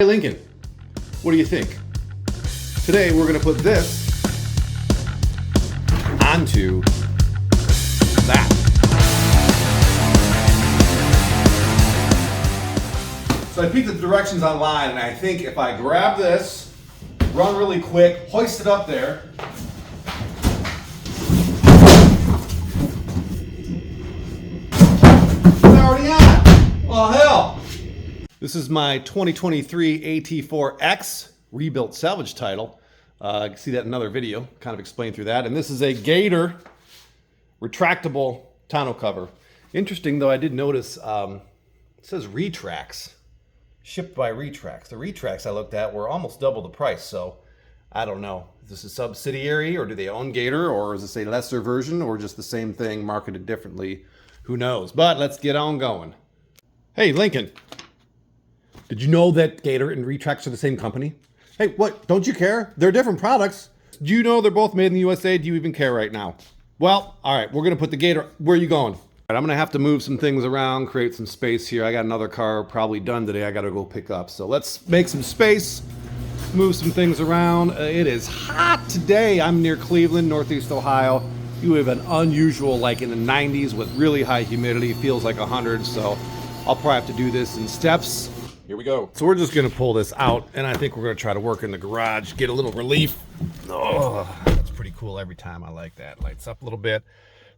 Hey Lincoln, what do you think? Today we're going to put this onto that. So I peeked at the directions online, and I think if I grab this, run really quick, hoist it up there, it's already on. Well, hell. This is my 2023 AT4X rebuilt salvage title. You can see that in another video, kind of explain through that. And this is a Gator retractable tonneau cover. Interesting though, I did notice it says Retrax, shipped by Retrax. The Retrax I looked at were almost double the price, so I don't know. Is this a subsidiary, or do they own Gator, or is this a lesser version, or just the same thing marketed differently? Who knows? But let's get on going. Hey Lincoln, did you know that Gator and Retrax are the same company? Hey, what? Don't you care? They're different products. Do you know they're both made in the USA? Do you even care right now? Well, all right, we're gonna put the Gator, where are you going? All right, I'm gonna have to move some things around, create some space here. I got another car probably done today I gotta go pick up. So let's make some space, move some things around. It is hot today. I'm near Cleveland, Northeast Ohio. You have an unusual, like in the 90s with really high humidity, feels like 100. So I'll probably have to do this in steps. Here we go. So we're just gonna pull this out, and I think we're gonna try to work in the garage, get a little relief. Oh, that's pretty cool every time. I like that. Lights up a little bit.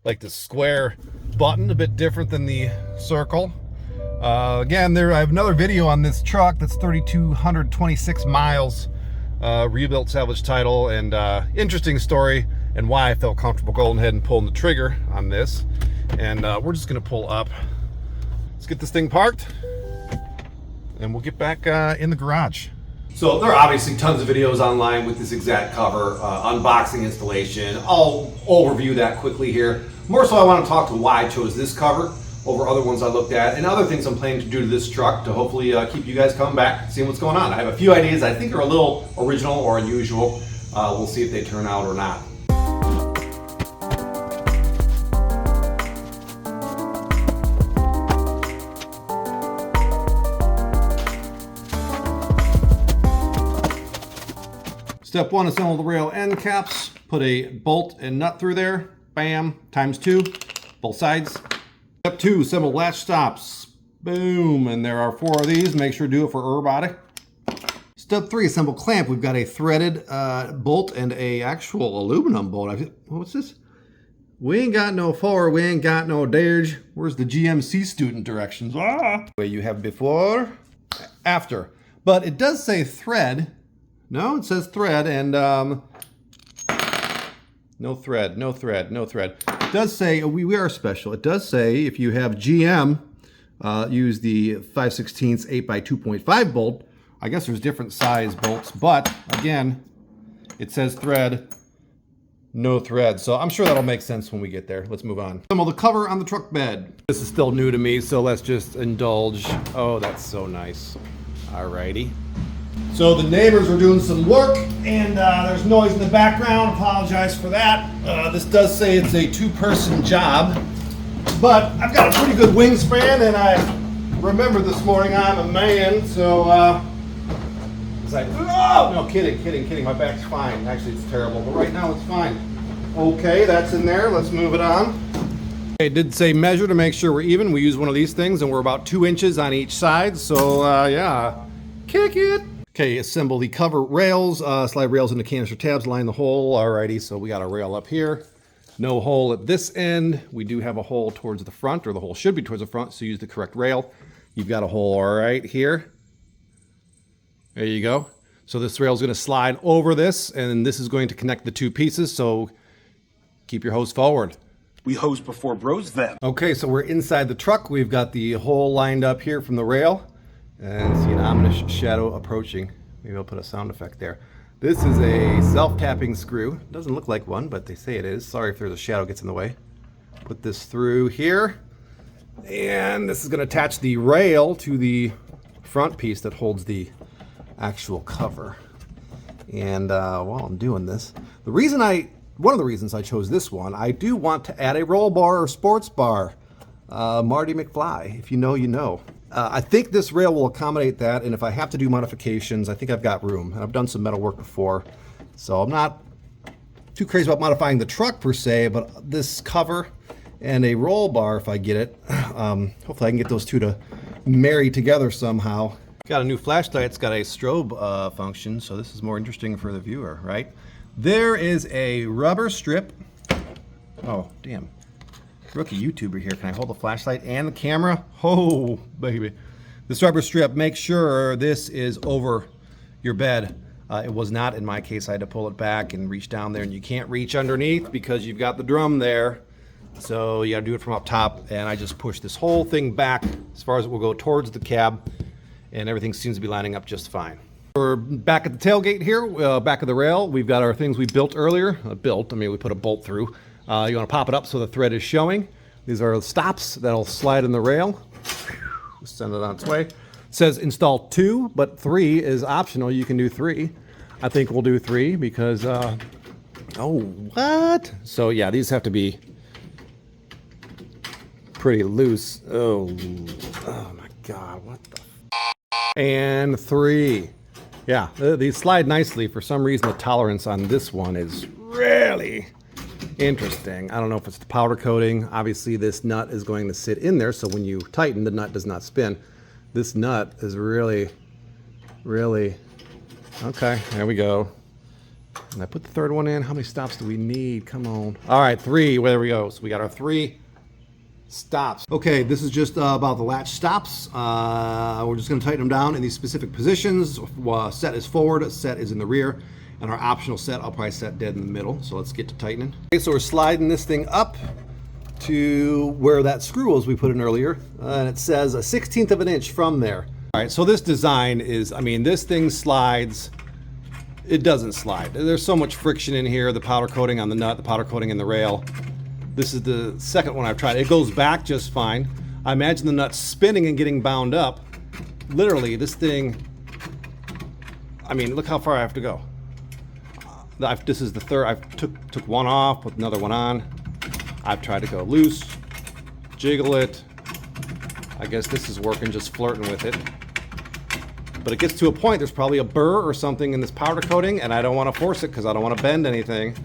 Like the square button, a bit different than the circle. Again, I have another video on this truck that's 3,226 miles, rebuilt salvage title, and interesting story and why I felt comfortable going ahead and pulling the trigger on this. And we're just gonna pull up. Let's get this thing parked, and we'll get back in the garage. So there are obviously tons of videos online with this exact cover, unboxing, installation. I'll overview that quickly here. More so I want to talk to why I chose this cover over other ones I looked at, and other things I'm planning to do to this truck to hopefully keep you guys coming back, seeing what's going on. I have a few ideas I think are a little original or unusual. We'll see if they turn out or not. Step one, assemble the rail end caps. Put a bolt and nut through there. Bam, ×2, both sides. Step two, assemble latch stops. Boom, and there are 4 of these. Make sure to do it for body. Step three, assemble clamp. We've got a threaded bolt and a actual aluminum bolt. What's this? We ain't got no forward, we ain't got no derge. Where's the GMC student directions? Way you have before, after. But it does say thread. No, it says thread, and no thread, no thread, no thread. It does say, we are special. It does say if you have GM, use the 5/16 8x2.5 bolt. I guess there's different size bolts, but again, it says thread, no thread. So I'm sure that'll make sense when we get there. Let's move on. Assemble the cover on the truck bed. This is still new to me, so let's just indulge. Oh, that's so nice. Alrighty. So the neighbors are doing some work, and there's noise in the background. Apologize for that. This does say it's a 2-person job, but I've got a pretty good wingspan, and I remember this morning I'm a man, so it's like, oh, no, kidding. My back's fine. Actually, it's terrible, but right now it's fine. Okay, that's in there. Let's move it on. It did say measure to make sure we're even. We use one of these things, and we're about 2 inches on each side, so yeah, kick it. Okay, assemble the cover rails, slide rails into canister tabs, line the hole. Alrighty, so we got a rail up here. No hole at this end. We do have a hole towards the front, or the hole should be towards the front, so use the correct rail. You've got a hole right here. There you go. So this rail is going to slide over this, and this is going to connect the 2 pieces, so keep your hose forward. We hose before bros then. Okay, so we're inside the truck. We've got the hole lined up here from the rail. And see, now I'm going to shadow approaching. Maybe I'll put a sound effect there. This is a self-tapping screw. Doesn't look like one, but they say it is. Sorry if there's a shadow gets in the way. Put this through here. And this is going to attach the rail to the front piece that holds the actual cover. And while I'm doing this, one of the reasons I chose this one, I do want to add a roll bar or sports bar. Marty McFly, if you know, you know. I think this rail will accommodate that, and if I have to do modifications, I think I've got room. And I've done some metal work before, so I'm not too crazy about modifying the truck per se, but this cover and a roll bar, if I get it, hopefully I can get those two to marry together somehow. Got a new flashlight. It's got a strobe function, so this is more interesting for the viewer, right? There is a rubber strip. Oh, damn. Rookie YouTuber here. Can I hold the flashlight and the camera? Oh, baby. This rubber strip, make sure this is over your bed. It was not in my case. I had to pull it back and reach down there, and you can't reach underneath because you've got the drum there. So you gotta do it from up top, and I just pushed this whole thing back as far as it will go towards the cab, and everything seems to be lining up just fine. We're back at the tailgate here, back of the rail. We've got our things we built earlier. I mean, we put a bolt through. You want to pop it up so the thread is showing. These are stops that'll slide in the rail. Send it on its way. It says install 2, but 3 is optional. You can do 3. I think we'll do 3 because, oh, what? So yeah, these have to be pretty loose. Oh my God, what the? And 3. Yeah, these slide nicely. For some reason, the tolerance on this one is really interesting. I don't know if it's the powder coating. Obviously, this nut is going to sit in there, so when you tighten, the nut does not spin. This nut is really, okay, there we go. And I put the third one in. How many stops do we need? Come on. All right, 3, there we go. So we got our 3 stops. Okay, this is just about the latch stops. We're just gonna tighten them down in these specific positions. Set is forward, set is in the rear, and our optional set, I'll probably set dead in the middle. So let's get to tightening. Okay, so we're sliding this thing up to where that screw was we put in earlier, and it says 1/16 of an inch from there. All right, so this design is, I mean, this thing slides. It doesn't slide. There's so much friction in here, the powder coating on the nut, the powder coating in the rail. This is the second one I've tried. It goes back just fine. I imagine the nut spinning and getting bound up. Literally, this thing, I mean, look how far I have to go. This is the third. I took one off, put another one on. I've tried to go loose, jiggle it. I guess this is working, just flirting with it. But it gets to a point, there's probably a burr or something in this powder coating, and I don't want to force it because I don't want to bend anything.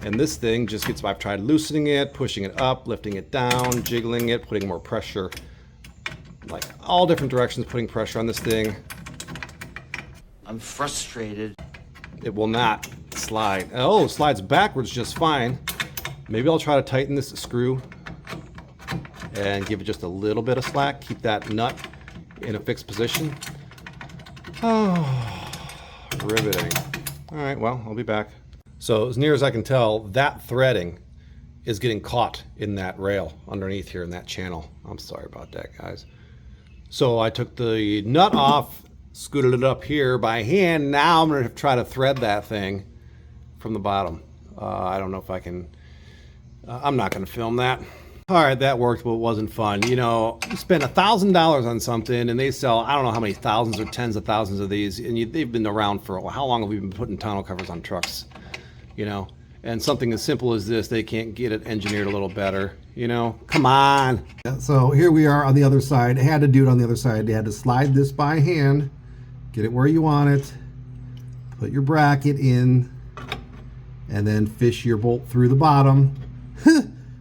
And this thing just gets, I've tried loosening it, pushing it up, lifting it down, jiggling it, putting more pressure, like all different directions, putting pressure on this thing. I'm frustrated. It will not slide. Oh, it slides backwards just fine. Maybe I'll try to tighten this screw and give it just a little bit of slack. Keep that nut in a fixed position. Oh, riveting. All right, well, I'll be back. So as near as I can tell, that threading is getting caught in that rail underneath here in that channel. I'm sorry about that, guys. So I took the nut off, scooted it up here by hand. Now I'm gonna try to thread that thing from the bottom. I don't know if I can, I'm not gonna film that. All right, that worked, but it wasn't fun. You know, you spend $1,000 on something and they sell, I don't know how many thousands or tens of thousands of these, and they've been around for a while. How long have we been putting tonneau covers on trucks? You know, and something as simple as this, they can't get it engineered a little better, you know? Come on. So here we are on the other side. I had to do it on the other side. They had to slide this by hand, get it where you want it, put your bracket in, and then fish your bolt through the bottom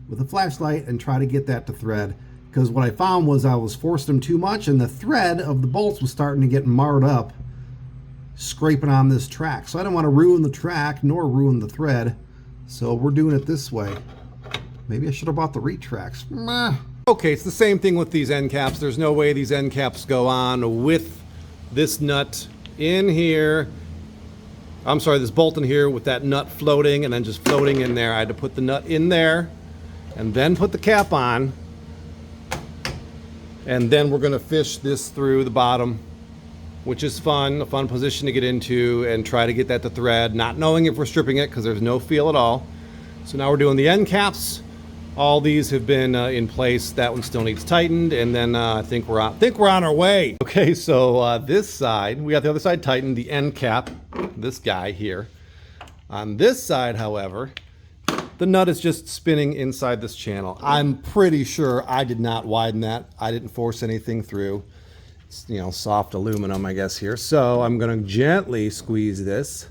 with a flashlight and try to get that to thread. Because what I found was I was forcing them too much and the thread of the bolts was starting to get marred up, scraping on this track. So I don't want to ruin the track nor ruin the thread. So we're doing it this way. Maybe I should have bought the Retrax. Okay, it's the same thing with these end caps. There's no way these end caps go on with this nut in here. I'm sorry, this bolt in here with that nut floating and then just floating in there. I had to put the nut in there and then put the cap on. And then we're gonna fish this through the bottom, which is fun, a fun position to get into and try to get that to thread, not knowing if we're stripping it because there's no feel at all. So now we're doing the end caps. All these have been in place. That one still needs tightened, and then I think we're on our way. Okay, so this side, we got the other side tightened, the end cap, this guy here. On this side, however, the nut is just spinning inside this channel. I'm pretty sure I did not widen that. I didn't force anything through. It's, you know, soft aluminum, I guess, here. So I'm going to gently squeeze this.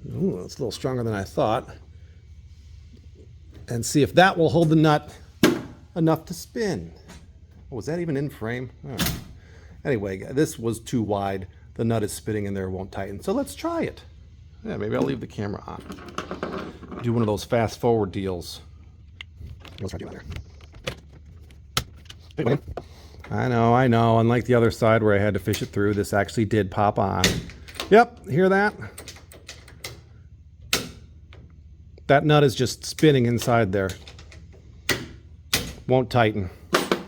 Ooh, it's a little stronger than I thought. And see if that will hold the nut enough to spin. Oh, was that even in frame? All right. Anyway, this was too wide. The nut is spinning in there, won't tighten. So let's try it. Yeah, maybe I'll leave the camera on. Do one of those fast forward deals. Let's try to do that here. I know. Unlike the other side where I had to fish it through, this actually did pop on. Yep, hear that? That nut is just spinning inside there. Won't tighten.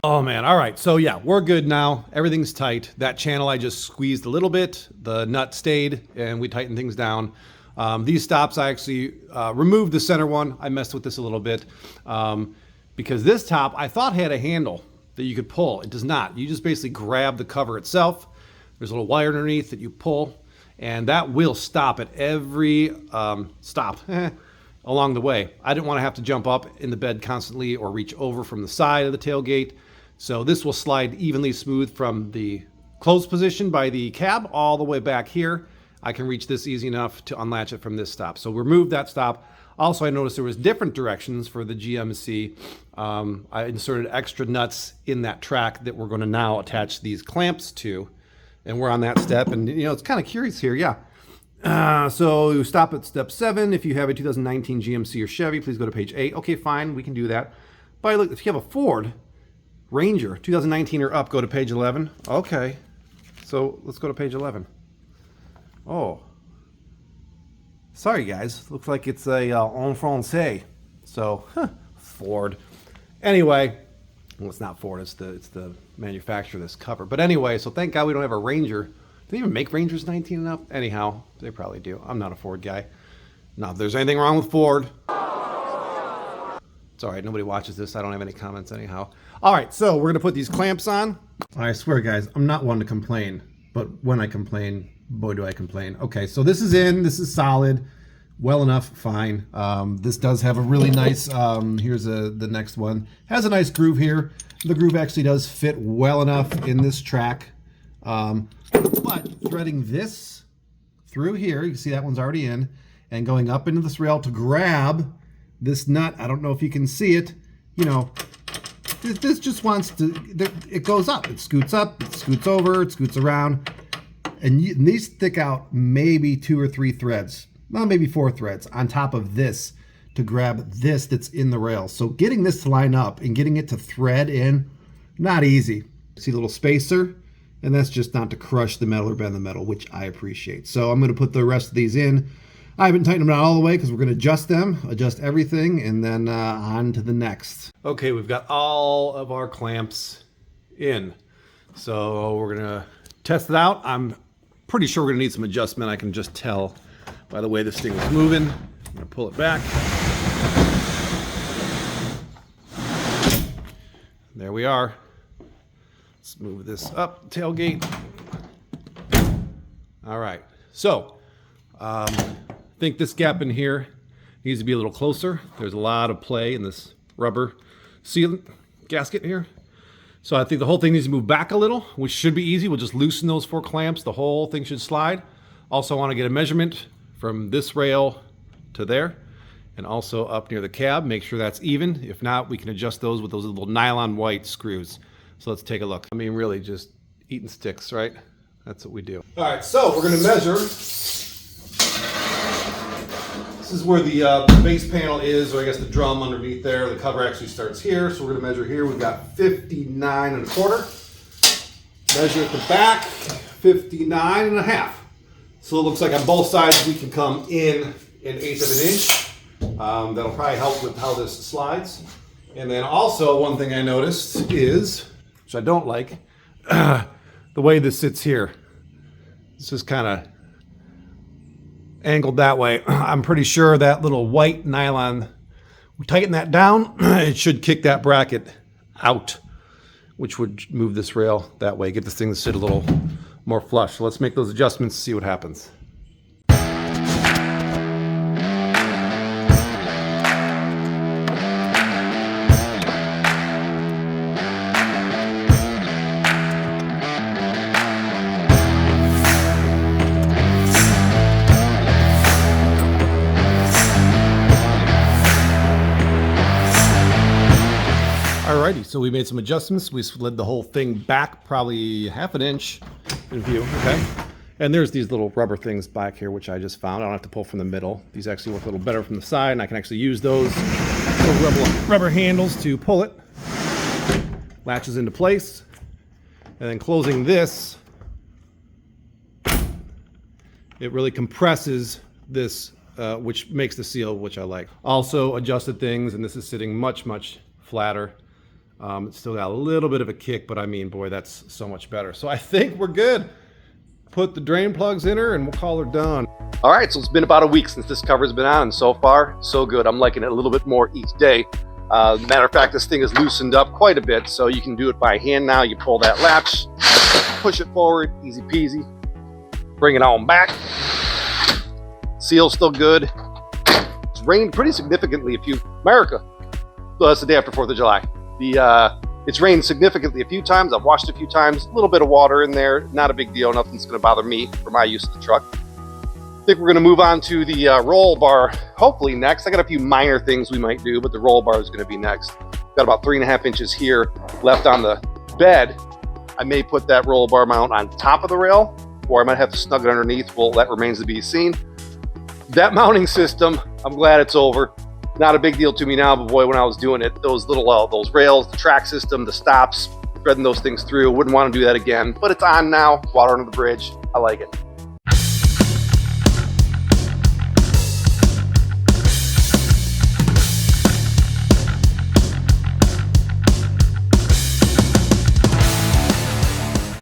Oh man, all right, so yeah, we're good now. Everything's tight. That channel I just squeezed a little bit. The nut stayed and we tightened things down. These stops, I actually removed the center one. I messed with this a little bit because this top I thought had a handle that you could pull. It does not. You just basically grab the cover itself. There's a little wire underneath that you pull, and that will stop at every stop along the way. I didn't want to have to jump up in the bed constantly or reach over from the side of the tailgate. So this will slide evenly smooth from the closed position by the cab all the way back here. I can reach this easy enough to unlatch it from this stop. So remove that stop. Also, I noticed there was different directions for the GMC. I inserted extra nuts in that track that we're going to now attach these clamps to. And we're on that step. And, you know, it's kind of curious here. Yeah. So you stop at step 7. If you have a 2019 GMC or Chevy, please go to page 8. Okay, fine. We can do that. But look, if you have a Ford Ranger, 2019 or up, go to page 11. Okay. So let's go to page 11. Oh. Sorry, guys. Looks like it's a en français. So, Ford. Anyway, well, it's not Ford. It's the manufacturer of this cover. But anyway, so thank God we don't have a Ranger. Do they even make Rangers 19 and up? Anyhow, they probably do. I'm not a Ford guy. Not if there's anything wrong with Ford. It's all right. Nobody watches this. I don't have any comments anyhow. All right, so we're going to put these clamps on. I swear, guys, I'm not one to complain. But when I complain, boy, do I complain. Okay, so this is in. This is solid. Well enough, fine. This does have a really nice, here's the next one. Has a nice groove here. The groove actually does fit well enough in this track. But threading this through here, you can see that one's already in, and going up into this rail to grab this nut, I don't know if you can see it, you know, this just wants to, it goes up, it scoots over, it scoots around, and these stick out maybe 2 or 3 threads, well, maybe 4 threads on top of this to grab this that's in the rail. So getting this to line up and getting it to thread in, not easy. See the little spacer? And that's just not to crush the metal or bend the metal, which I appreciate. So I'm going to put the rest of these in. I haven't tightened them down all the way because we're going to adjust them, adjust everything, and then on to the next. Okay, we've got all of our clamps in. So we're going to test it out. I'm pretty sure we're going to need some adjustment. I can just tell by the way this thing was moving. I'm going to pull it back. There we are. Let's move this up, tailgate. All right, so I think this gap in here needs to be a little closer. There's a lot of play in this rubber sealant gasket here. So I think the whole thing needs to move back a little, which should be easy. We'll just loosen those 4 clamps. The whole thing should slide. Also want to get a measurement from this rail to there, and also up near the cab. Make sure that's even. If not, we can adjust those with those little nylon white screws. So let's take a look. I mean, really just eating sticks, right? That's what we do. All right, so we're going to measure. This is where the base panel is, or I guess the drum underneath there. The cover actually starts here, so we're going to measure here. We've got 59 1/4. Measure at the back, 59 1/2. So it looks like on both sides we can come in 1/8 of an inch. That'll probably help with how this slides. And then also one thing I noticed is, which I don't like, the way this sits here. It's just kind of angled that way. I'm pretty sure that little white nylon, we tighten that down, it should kick that bracket out, which would move this rail that way, get this thing to sit a little more flush. So let's make those adjustments, see what happens. so we made some adjustments. We slid the whole thing back probably half an inch in view, okay? And there's these little rubber things back here, which I just found. I don't have to pull from the middle. These actually work a little better from the side, and I can actually use those little rubber handles to pull it. Latches into place. And then closing this, it really compresses this, which makes the seal, which I like. Also adjusted things, and this is sitting much, much flatter. It's still got a little bit of a kick, but I mean, boy, that's so much better. So I think we're good. Put the drain plugs in her and we'll call her done. All right, so it's been about a week since this cover's been on, and so far, so good. I'm liking it a little bit more each day. Matter of fact, this thing is loosened up quite a bit, so you can do it by hand now. You pull that latch, push it forward, easy peasy. Bring it on back. Seal's still good. It's rained pretty significantly America. So that's the day after 4th of July. It's rained significantly a few times. I've washed a few times. A little bit of water in there. Not a big deal. Nothing's going to bother me for my use of the truck. I think we're going to move on to the roll bar hopefully next. I got a few minor things we might do, but the roll bar is going to be next. Got about 3.5 inches here left on the bed. I may put that roll bar mount on top of the rail, or I might have to snug it underneath. Well, that remains to be seen. That mounting system, I'm glad it's over. Not a big deal to me now, but boy, when I was doing it, those little those rails, the track system, the stops, threading those things through, wouldn't want to do that again. But it's on now, water under the bridge. I like it.